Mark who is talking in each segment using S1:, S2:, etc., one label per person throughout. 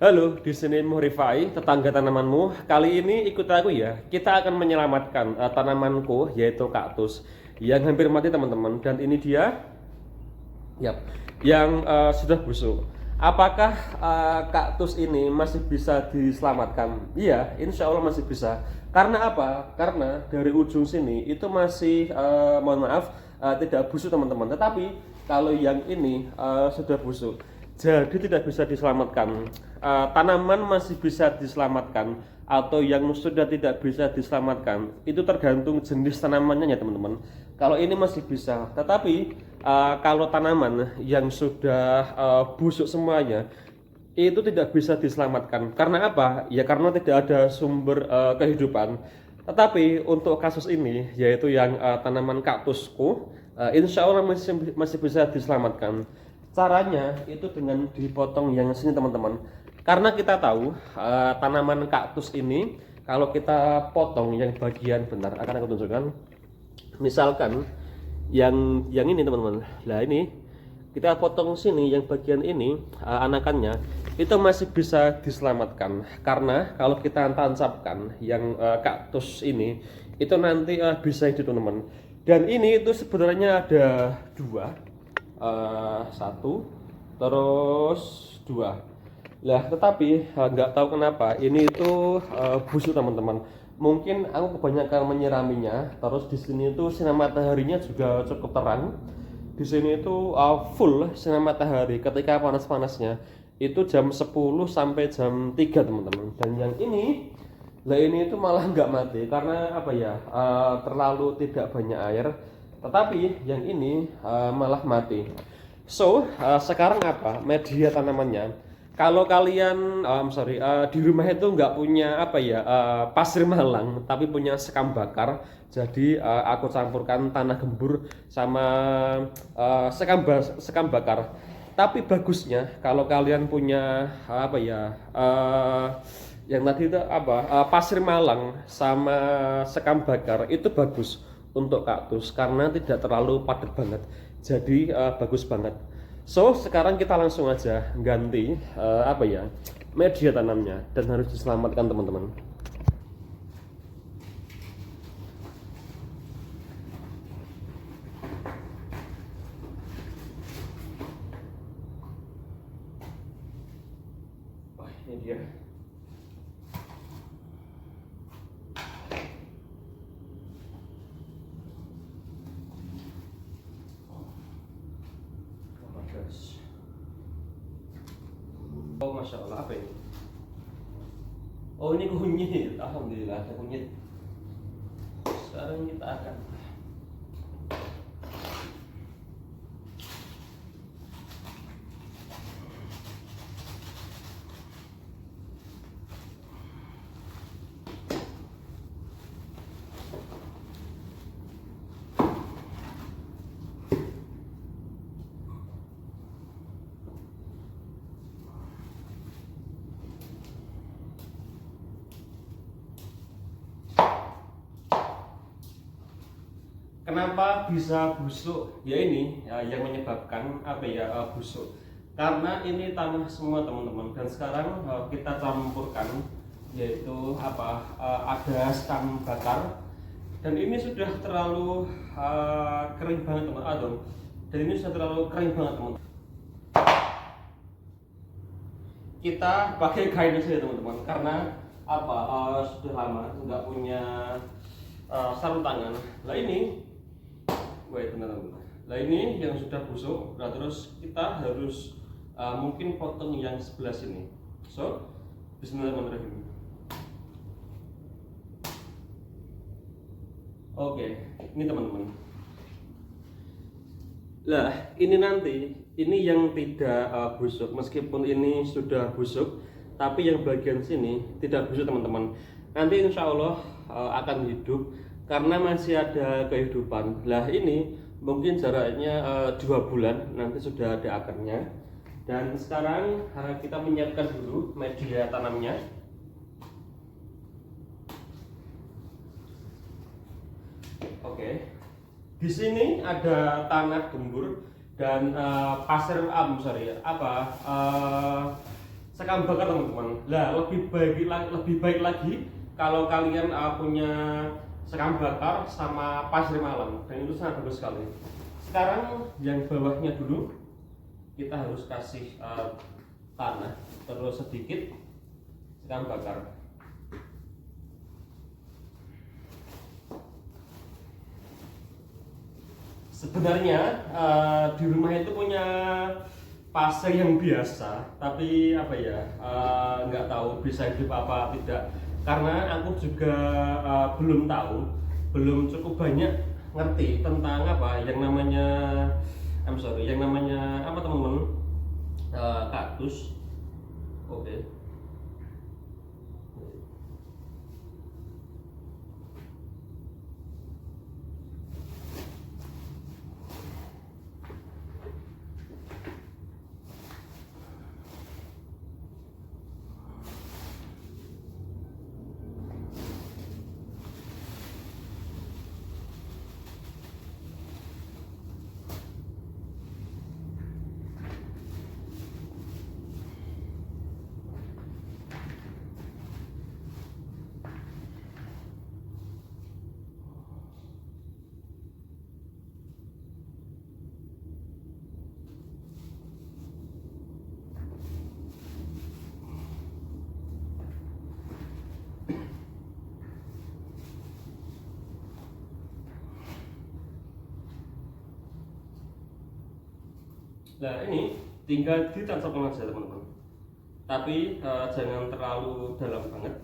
S1: Halo, di sini Muhrifai, tetangga tanamanmu. Kali ini ikut aku ya. Kita akan menyelamatkan tanamanku, yaitu kaktus yang hampir mati teman-teman. Dan ini dia, yap, yang sudah busuk. Apakah kaktus ini masih bisa diselamatkan? Iya, insya Allah masih bisa. Karena apa? Karena dari ujung sini itu masih, mohon maaf, tidak busuk teman-teman. Tetapi kalau yang ini sudah busuk, jadi tidak bisa diselamatkan. Tanaman masih bisa diselamatkan atau yang sudah tidak bisa diselamatkan itu tergantung jenis tanamannya ya teman-teman. Kalau ini masih bisa, tetapi kalau tanaman yang sudah busuk semuanya itu tidak bisa diselamatkan. Karena apa? Ya karena tidak ada sumber kehidupan. Tetapi untuk kasus ini, yaitu yang tanaman kaktusku, insya Allah masih bisa diselamatkan. Caranya itu dengan dipotong yang sini teman-teman. Karena kita tahu tanaman kaktus ini kalau kita potong yang bagian benar, akan aku tunjukkan. Misalkan yang ini teman-teman. Nah ini kita potong sini yang bagian ini anakannya itu masih bisa diselamatkan karena kalau kita tancapkan yang kaktus ini itu nanti bisa hidup teman-teman. Dan ini itu sebenarnya ada dua, satu terus dua. Lah tetapi nggak tahu kenapa ini itu busuk teman-teman. Mungkin aku kebanyakan menyiraminya. Terus di sini itu sinar mataharinya juga cukup terang. Di sini itu full sinar matahari ketika panas-panasnya. Itu jam 10 sampai jam 3 teman-teman. Dan yang ini, lah ini itu malah nggak mati karena apa ya? Terlalu tidak banyak air. Tetapi yang ini malah mati. So, sekarang apa? Media tanamannya. Kalau kalian, di rumah itu nggak punya apa ya, pasir malang, tapi punya sekam bakar. Jadi aku campurkan tanah gembur sama sekam bakar. Tapi bagusnya kalau kalian punya apa ya, yang tadi itu apa, pasir malang sama sekam bakar itu bagus untuk kaktus karena tidak terlalu padat banget. Jadi bagus banget. So sekarang kita langsung aja ganti apa ya, media tanamnya dan harus diselamatkan teman-teman. Wah ini dia. Oh masya Allah, apa ini? Oh ini kunyit, alhamdulillah ada kunyit. Sekarang kita akan kenapa bisa busuk? Ya ini ya, yang menyebabkan apa ya busuk. Karena ini tanah semua teman-teman. Dan sekarang kita campurkan yaitu apa? Ada sekam bakar. Dan ini sudah terlalu kering banget teman-teman. Dan ini sudah terlalu kering banget teman-teman. Kita pakai kain saja teman-teman. Karena apa? Sudah lama nggak punya sarung tangan. Nah ini wait teman-teman. Nah ini yang sudah busuk. Nah terus kita harus mungkin potong yang sebelah sini. So, bismillahirrahmanirrahim. Oke, ini teman-teman. Nah ini nanti ini yang tidak busuk. Meskipun ini sudah busuk, tapi yang bagian sini tidak busuk teman-teman. Nanti insya Allah akan hidup karena masih ada kehidupan. Lah ini mungkin jaraknya 2 bulan nanti sudah ada akarnya. Dan sekarang kita menyiapkan dulu media tanamnya. Oke. Di sini ada tanah gembur dan pasir sekam bakar teman-teman. Lah lebih baik lagi kalau kalian punya sekam bakar sama pasir malam, dan itu sangat bagus sekali. Sekarang yang bawahnya dulu kita harus kasih tanah, terus sedikit sekam bakar. Sebenarnya di rumah itu punya pasir yang biasa, tapi apa ya, nggak tahu bisa hidup apa tidak, karena aku juga belum tahu, belum cukup banyak ngerti tentang apa yang namanya yang namanya apa teman-teman, kaktus. Oke. Nah ini tinggal ditancapkan aja teman-teman, tapi jangan terlalu dalam banget.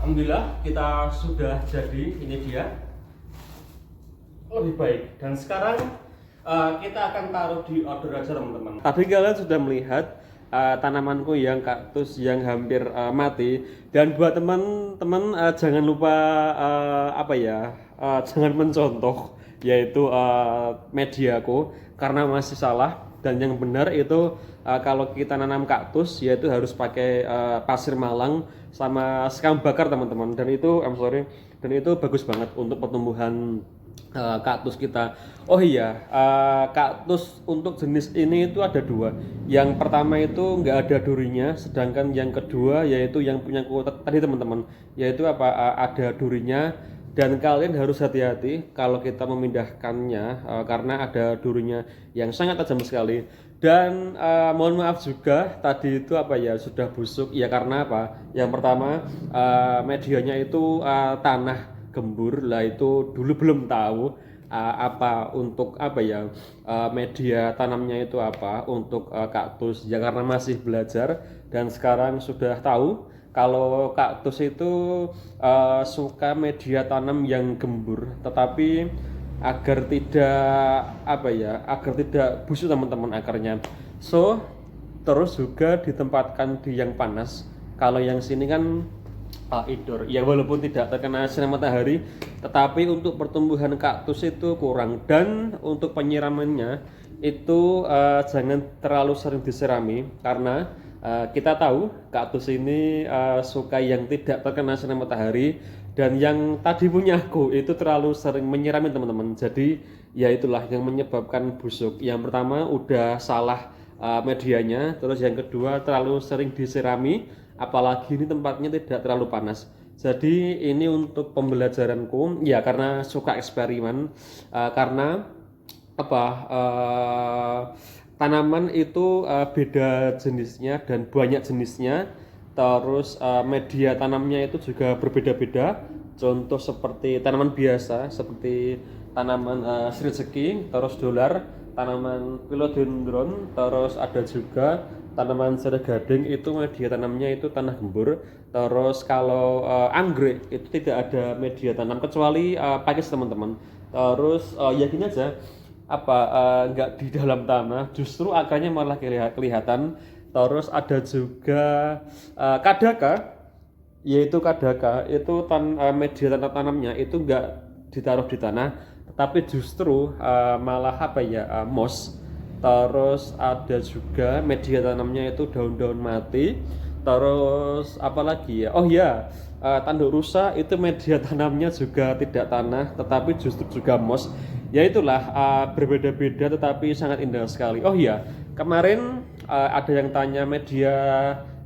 S1: Alhamdulillah kita sudah jadi, ini dia lebih baik. Dan sekarang kita akan taruh di outdoor aja teman-teman. Tadi kalian sudah melihat tanamanku yang kaktus yang hampir mati. Dan buat teman-teman jangan lupa jangan mencontoh yaitu mediaku, karena masih salah. Dan yang benar itu kalau kita nanam kaktus yaitu harus pakai pasir malang sama sekam bakar teman-teman, dan itu dan itu bagus banget untuk pertumbuhan kaktus kita. Oh iya, kaktus untuk jenis ini itu ada dua. Yang pertama itu nggak ada durinya, sedangkan yang kedua yaitu yang punya tadi teman-teman, yaitu ada durinya. Dan kalian harus hati-hati kalau kita memindahkannya karena ada durinya yang sangat tajam sekali. Dan mohon maaf juga tadi itu sudah busuk ya, karena yang pertama medianya itu tanah gembur. Lah itu dulu belum tahu media tanamnya itu untuk kaktus ya, karena masih belajar. Dan sekarang sudah tahu kalau kaktus itu suka media tanam yang gembur, tetapi agar tidak busuk teman-teman akarnya. So terus juga ditempatkan di yang panas. Kalau yang sini kan indoor ya, walaupun tidak terkena sinar matahari, tetapi untuk pertumbuhan kaktus itu kurang. Dan untuk penyiramannya itu jangan terlalu sering disirami, karena kita tahu kaktus ini suka yang tidak terkena sinar matahari. Dan yang tadi punya aku itu terlalu sering menyirami teman-teman, jadi ya itulah yang menyebabkan busuk. Yang pertama udah salah medianya, terus yang kedua terlalu sering disirami, apalagi ini tempatnya tidak terlalu panas. Jadi ini untuk pembelajaranku ya, karena suka eksperimen, karena apa, tanaman itu beda jenisnya dan banyak jenisnya, terus media tanamnya itu juga berbeda-beda. Contoh seperti tanaman biasa seperti tanaman sritseki, terus dolar, tanaman philodendron, terus ada juga tanaman serai gading, itu media tanamnya itu tanah gembur. Terus kalau anggrek itu tidak ada media tanam kecuali pakis teman-teman. Terus ya gini aja, apa, nggak di dalam tanah, justru akarnya malah kelihatan. Terus ada juga kadaka, yaitu kadaka itu media tanamnya itu nggak ditaruh di tanah, tetapi justru malah apa ya, moss. Terus ada juga media tanamnya itu daun-daun mati. Terus apalagi ya, oh ya, tanduk rusa itu media tanamnya juga tidak tanah tetapi justru juga moss. Ya itulah, berbeda-beda tetapi sangat indah sekali. Oh iya, kemarin ada yang tanya media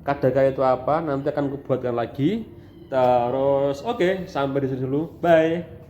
S1: kadaka itu apa, nanti akan kubuatkan lagi. Terus oke, sampai di sini dulu, bye.